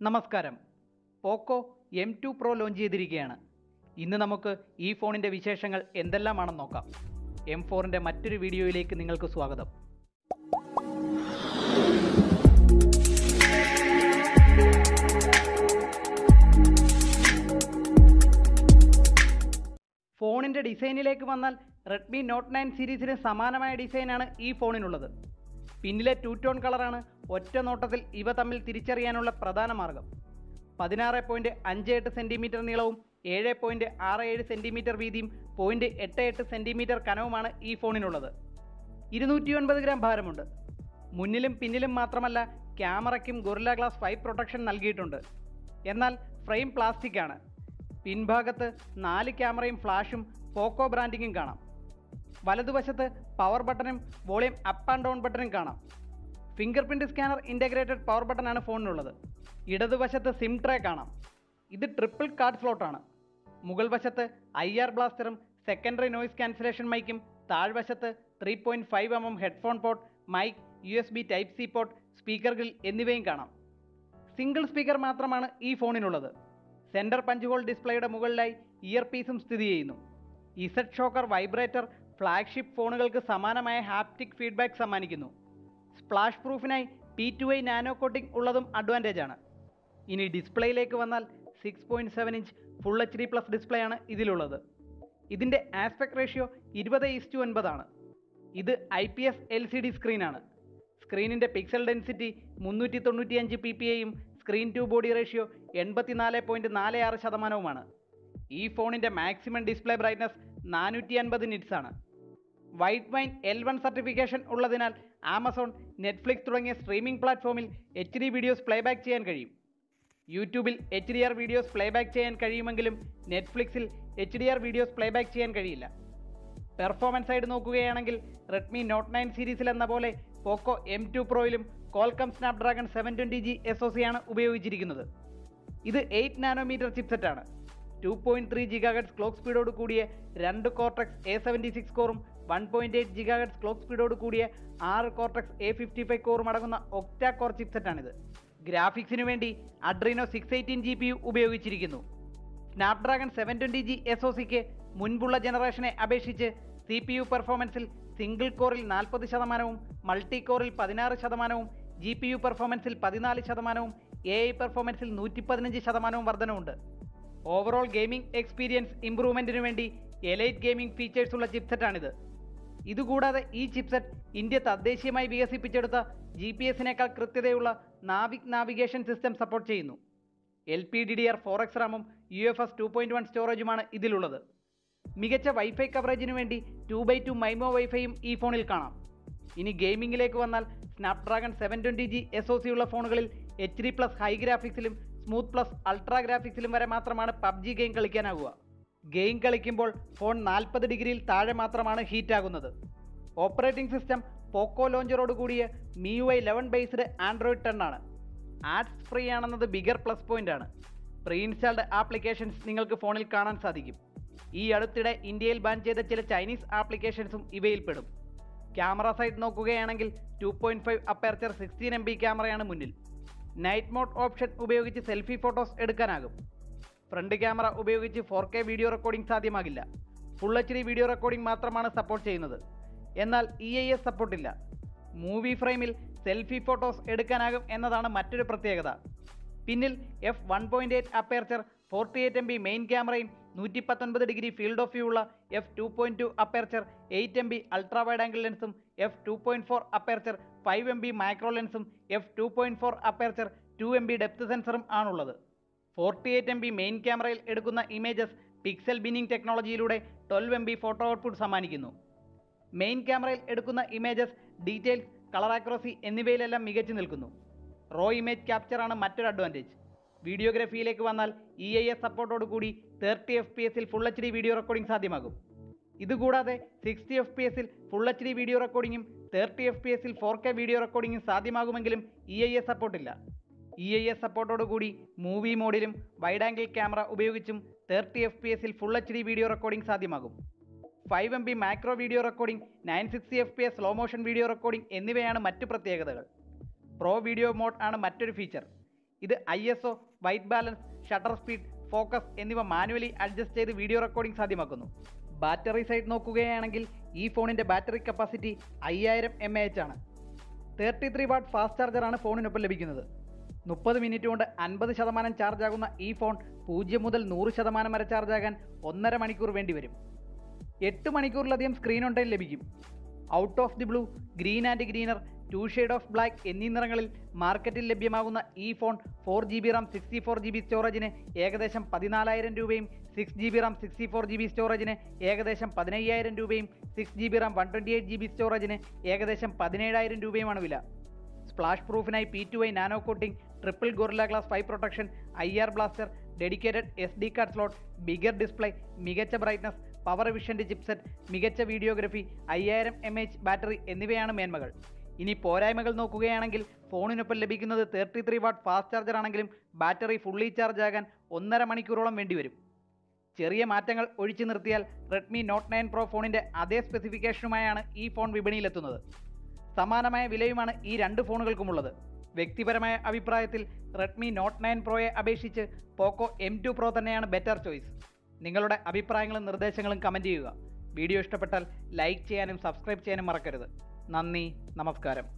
നമസ്കാരം. പോക്കോ M2 Pro launch ചെയ്തിരിക്കുകയാണ്. ഇന്ന് നമുക്ക് ഈ ഫോണിൻ്റെ വിശേഷങ്ങൾ എന്തെല്ലാമാണെന്ന് നോക്കാം. M4ൻ്റെ മറ്റൊരു വീഡിയോയിലേക്ക് നിങ്ങൾക്ക് സ്വാഗതം. ഫോണിൻ്റെ ഡിസൈനിലേക്ക് വന്നാൽ റെഡ്മി നോട്ട് 9 സീരീസിന് സമാനമായ ഡിസൈനാണ് ഈ ഫോണിനുള്ളത്. പിന്നിലെ 2 ടോൺ കളറാണ് ഒറ്റ നോട്ടത്തിൽ ഇവ തമ്മിൽ തിരിച്ചറിയാനുള്ള പ്രധാന മാർഗം. 16.58 സെൻറ്റിമീറ്റർ നീളവും 7.67 സെൻറ്റിമീറ്റർ വീതിയും 0.88 സെൻറ്റിമീറ്റർ കനവുമാണ് ഈ ഫോണിനുള്ളത്. 209 ഗ്രാം ഭാരമുണ്ട്. മുന്നിലും പിന്നിലും മാത്രമല്ല ക്യാമറയ്ക്കും ഗൊറില്ല ഗ്ലാസ് 5 പ്രൊട്ടക്ഷൻ നൽകിയിട്ടുണ്ട്. എന്നാൽ ഫ്രെയിം പ്ലാസ്റ്റിക് ആണ്. പിൻഭാഗത്ത് 4 ക്യാമറയും ഫ്ലാഷും പോക്കോ ബ്രാൻഡിങ്ങും കാണാം. വലതുവശത്ത് പവർ ബട്ടണും വോളിയം അപ്പ് ആൻഡ് ഡൗൺ ബട്ടണും കാണാം. Finger print scanner integrated power ബട്ടണാണ് ഫോണിനുള്ളത്. ഇടതുവശത്ത് സിം ട്രേ കാണാം. ഇത് ട്രിപ്പിൾ കാർഡ് സ്ലോട്ടാണ്. മുകൾ വശത്ത് IR ബ്ലാസ്റ്ററും സെക്കൻഡറി നോയിസ് ക്യാൻസലേഷൻ മൈക്കും താഴ്വശത്ത് 3.5 mm headphone port, mic, USB Type-C port, speaker grill എന്നിവയും കാണാം. സിംഗിൾ സ്പീക്കർ മാത്രമാണ് ഈ ഫോണിനുള്ളത്. സെൻറ്റർ പഞ്ച് ഹോൾ ഡിസ്പ്ലേയുടെ മുകളിലായി ഇയർ പീസും സ്ഥിതി ചെയ്യുന്നു. ഇസഡ് ഷോക്കർ വൈബ്രേറ്റർ ഫ്ലാഗ്ഷിപ്പ് ഫോണുകൾക്ക് സമാനമായ ഹാപ്റ്റിക് ഫീഡ്ബാക്ക് സമ്മാനിക്കുന്നു. സ്പ്ലാഷ് പ്രൂഫിനായി P2i നാനോ കോട്ടിംഗ് ഉള്ളതും അഡ്വാൻറ്റേജ് ആണ്. ഇനി ഡിസ്പ്ലേയിലേക്ക് വന്നാൽ 6.7 ഇഞ്ച് ഫുൾ HD+ ഡിസ്പ്ലേ ആണ് ഇതിലുള്ളത്. ഇതിൻ്റെ ആസ്പെക്ട് റേഷ്യോ 20:9 ആണ്. ഇത് IPS LCD സ്ക്രീനാണ്. സ്ക്രീനിൻ്റെ pixel density 395 ppi screen to body ratio 84.46%. ഈ ഫോണിൻ്റെ മാക്സിമം ഡിസ്പ്ലേ ബ്രൈറ്റ്നസ് 450 നിറ്റ്സ് ആണ്. വൈറ്റ് വൈൻ L1 സർട്ടിഫിക്കേഷൻ ഉള്ളതിനാൽ ആമസോൺ, നെറ്റ്ഫ്ലിക്സ് തുടങ്ങിയ സ്ട്രീമിംഗ് പ്ലാറ്റ്ഫോമിൽ HD വീഡിയോസ് പ്ലേബാക്ക് ചെയ്യാൻ കഴിയും. യൂട്യൂബിൽ HDR വീഡിയോസ് പ്ലേബാക്ക് ചെയ്യാൻ കഴിയുമെങ്കിലും നെറ്റ്ഫ്ലിക്സിൽ HDR വീഡിയോസ് പ്ലേബാക്ക് ചെയ്യാൻ കഴിയില്ല. പെർഫോമൻസ് സൈഡ് നോക്കുകയാണെങ്കിൽ റെഡ്മി നോട്ട് 9 സീരീസിൽ എന്ന പോലെ പോക്കോ M2 പ്രോയിലും കോൾകം സ്നാപ്ഡ്രാഗൺ 720G SoC ആണ് ഉപയോഗിച്ചിരിക്കുന്നത്. ഇത് 8 നാനോമീറ്റർ ചിപ്സെറ്റാണ്. 2.3 GHz ക്ലോക്ക് സ്പീഡോട് കൂടിയ 2 കോർട്ടെക്സ് A76 കോറും 1.8 GHz ക്ലോക്ക് സ്പീഡോട് കൂടിയ 6 കോർട്ടെക്സ് A55 കോറും അടങ്ങുന്ന ഒക്ടാ കോർ ചിപ്സെറ്റാണിത്. ഗ്രാഫിക്സിനു വേണ്ടി അഡ്രീനോ 618 GPU ഉപയോഗിച്ചിരിക്കുന്നു. സ്നാപ്ഡ്രാഗൺ 720G SoCക്ക് മുൻപുള്ള ജനറേഷനെ അപേക്ഷിച്ച് CPU പെർഫോമൻസിൽ സിംഗിൾ കോറിൽ 40%, മൾട്ടി കോറിൽ 16%, GPU പെർഫോമൻസിൽ 14%, AI പെർഫോമൻസിൽ 115% വർധനവുണ്ട്. ഓവറോൾ ഗെയിമിംഗ് എക്സ്പീരിയൻസ് ഇംപ്രൂവ്മെൻറ്റിനു വേണ്ടി എലൈറ്റ് ഗെയിമിംഗ് ഫീച്ചേഴ്സുള്ള ചിപ്സെറ്റാണിത്. ഇതുകൂടാതെ ഈ ചിപ്സെറ്റ് ഇന്ത്യ തദ്ദേശീയമായി വികസിപ്പിച്ചെടുത്ത GPS-നേക്കാൾ കൃത്യതയുള്ള നാവിക് നാവിഗേഷൻ സിസ്റ്റം സപ്പോർട്ട് ചെയ്യുന്നു. LPDDR4X റാമും UFS 2.1 സ്റ്റോറേജുമാണ് ഇതിലുള്ളത്. മികച്ച വൈഫൈ കവറേജിനു വേണ്ടി 2x2 മൈമോ വൈഫൈയും ഈ ഫോണിൽ കാണാം. ഇനി ഗെയിമിങ്ങിലേക്ക് വന്നാൽ സ്നാപ്ഡ്രാഗൺ 720G SoC ഉള്ള ഫോണുകളിൽ HD+ ഹൈ ഗ്രാഫിക്സിലും സ്മൂത്ത്+ അൾട്രാ ഗ്രാഫിക്സിലും വരെ മാത്രമാണ് PUBG ഗെയിം കളിക്കാനാവുക. ഗെയിം കളിക്കുമ്പോൾ ഫോൺ 40 ഡിഗ്രിയിൽ താഴെ മാത്രമാണ് ഹീറ്റാകുന്നത്. ഓപ്പറേറ്റിംഗ് സിസ്റ്റം പോക്കോ ലോഞ്ചറോട് കൂടിയ MIUI 11 ബേസ്ഡ് Android 10 ആണ്. ആഡ്സ് ഫ്രീ ആണെന്നത് ബിഗർ പ്ലസ് പോയിന്റ് ആണ്. പ്രീ ഇൻസ്റ്റാൾഡ് ആപ്ലിക്കേഷൻസ് നിങ്ങൾക്ക് ഫോണിൽ കാണാൻ സാധിക്കും. ഈ അടുത്തിടെ ഇന്ത്യയിൽ ബാൻ ചെയ്ത ചില ചൈനീസ് ആപ്ലിക്കേഷൻസും ഇവയിൽപ്പെടും. ക്യാമറ സൈഡ് നോക്കുകയാണെങ്കിൽ 2.5 അപ്പർച്ചർ 16 MP ക്യാമറയാണ് മുന്നിൽ. നൈറ്റ് മോഡ് ഓപ്ഷൻ ഉപയോഗിച്ച് സെൽഫി ഫോട്ടോസ് എടുക്കാനാകും. ഫ്രണ്ട് ക്യാമറ ഉപയോഗിച്ച് 4K വീഡിയോ റെക്കോർഡിംഗ് സാധ്യമാകില്ല. ഫുൾ HD വീഡിയോ റെക്കോർഡിംഗ് മാത്രമാണ് സപ്പോർട്ട് ചെയ്യുന്നത്. എന്നാൽ EIS സപ്പോർട്ടില്ല. മൂവി ഫ്രെയിമിൽ സെൽഫി ഫോട്ടോസ് എടുക്കാനാകും എന്നതാണ് മറ്റൊരു പ്രത്യേകത. പിന്നിൽ f1.8 അപ്പർച്ചർ 48 MP മെയിൻ ക്യാമറയും 119 ഡിഗ്രി ഫീൽഡ് ഓഫ് വ്യൂ ഉള്ള f2.2 aperture 8 MP ultra wide angle ലെൻസും f2.4 അപ്പർച്ചർ 5 MP മാക്രോ ലെൻസും f2.4 അപ്പർച്ചർ 2 MP ഡെപ്ത് സെൻസറും ആണുള്ളത്. 48 MP മെയിൻ ക്യാമറയിൽ എടുക്കുന്ന ഇമേജസ് പിക്സൽ ബിന്നിംഗ് ടെക്നോളജിയിലൂടെ 12 MP ഫോട്ടോ ഔട്ട്പുട്ട് സമ്മാനിക്കുന്നു. മെയിൻ ക്യാമറയിൽ എടുക്കുന്ന ഇമേജസ്, ഡീറ്റെയിൽസ്, കളർ ആക്യുറസി എന്നിവയിലെല്ലാം മികച്ചു നിൽക്കുന്നു. റോ ഇമേജ് ക്യാപ്ചർ ആണ് മറ്റൊരു അഡ്വാൻറ്റേജ്. വീഡിയോഗ്രാഫിയിലേക്ക് വന്നാൽ EIS സപ്പോർട്ടോട് കൂടി 30 FPS full HD video recording സാധ്യമാകും. ഇതുകൂടാതെ 60 FPS ഫുൾ HD വീഡിയോ റെക്കോർഡിംഗും 30 FPS 4K വീഡിയോ റെക്കോർഡിംഗും സാധ്യമാകുമെങ്കിലും EIS സപ്പോർട്ടില്ല. EIS സപ്പോർട്ടോട് കൂടി മൂവി മോഡിലും വൈഡ് ആംഗിൾ ക്യാമറ ഉപയോഗിച്ചും 30 FPS full HD video recording സാധ്യമാകും. 5 MP macro video recording, 960 FPS slow motion video recording എന്നിവയാണ് മറ്റു പ്രത്യേകതകൾ. പ്രോ വീഡിയോ മോഡ് ആണ് മറ്റൊരു ഫീച്ചർ. ഇത് ISO, white balance, shutter speed, focus എന്നിവ മാനുവലി അഡ്ജസ്റ്റ് ചെയ്ത് വീഡിയോ റെക്കോർഡിംഗ് സാധ്യമാക്കുന്നു. ബാറ്ററി സൈഡ് നോക്കുകയാണെങ്കിൽ ഈ ഫോണിൻ്റെ ബാറ്ററി കപ്പാസിറ്റി 5000 mAh ആണ്. 33 വാട്ട് ഫാസ്റ്റ് ചാർജറാണ് ഫോണിനൊപ്പം ലഭിക്കുന്നത്. 30 മിനിറ്റ് കൊണ്ട് 50% ചാർജ് ആകുന്ന ഈ ഫോൺ 0 മുതൽ 100% വരെ ചാർജ് ആകാൻ 1.5 മണിക്കൂർ വേണ്ടി വരും. 8 മണിക്കൂറിലധികം സ്ക്രീൻ ഓൺ ടൈം ലഭിക്കും. Out of the blue, green and greener, 2 shade of black എന്നീ നിറങ്ങളിൽ മാർക്കറ്റിൽ ലഭ്യമാകുന്ന ഈ ഫോൺ 4GB RAM 64GB സ്റ്റോറേജിന് ഏകദേശം 14,000 രൂപയും 6GB RAM 64GB സ്റ്റോറേജിന് ഏകദേശം 15,000 രൂപയും 6GB RAM 128GB സ്റ്റോറേജിന് ഏകദേശം 17,000 രൂപയുമാണ് വില. സ്പ്ലാഷ് പ്രൂഫിനായി P2i nano coating, triple Gorilla glass 5 protection, IR blaster, dedicated SD card slot, bigger display, മികച്ച ബ്രൈറ്റ്നസ്, പവർ എഫിഷ്യൻ്റ് ചിപ്സെറ്റ്, മികച്ച വീഡിയോഗ്രഫി, 5000 mAh ബാറ്ററി എന്നിവയാണ് മേന്മകൾ. ഇനി പോരായ്മകൾ നോക്കുകയാണെങ്കിൽ ഫോണിനൊപ്പം ലഭിക്കുന്നത് 33 വാട്ട് ഫാസ്റ്റ് ചാർജർ ആണെങ്കിലും ബാറ്ററി ഫുള്ളി ചാർജ് ആകാൻ 1.5 മണിക്കൂറോളം വേണ്ടിവരും. ചെറിയ മാറ്റങ്ങൾ ഒഴിച്ചു നിർത്തിയാൽ റെഡ്മി നോട്ട് 9 Pro ഫോണിൻ്റെ അതേ സ്പെസിഫിക്കേഷനുമായാണ് ഈ ഫോൺ വിപണിയിലെത്തുന്നത്. സമാനമായ വിലയുമാണ് ഈ രണ്ട് ഫോണുകൾക്കുമുള്ളത്. വ്യക്തിപരമായ അഭിപ്രായത്തിൽ റെഡ്മി നോട്ട് 9 Proയെ അപേക്ഷിച്ച് പോക്കോ M2 Pro തന്നെയാണ് ബെറ്റർ ചോയ്സ്. നിങ്ങളുടെ അഭിപ്രായങ്ങളും നിർദ്ദേശങ്ങളും കമൻറ്റ് ചെയ്യുക. വീഡിയോ ഇഷ്ടപ്പെട്ടാൽ ലൈക്ക് ചെയ്യാനും സബ്സ്ക്രൈബ് ചെയ്യാനും മറക്കരുത്. നന്ദി, നമസ്കാരം.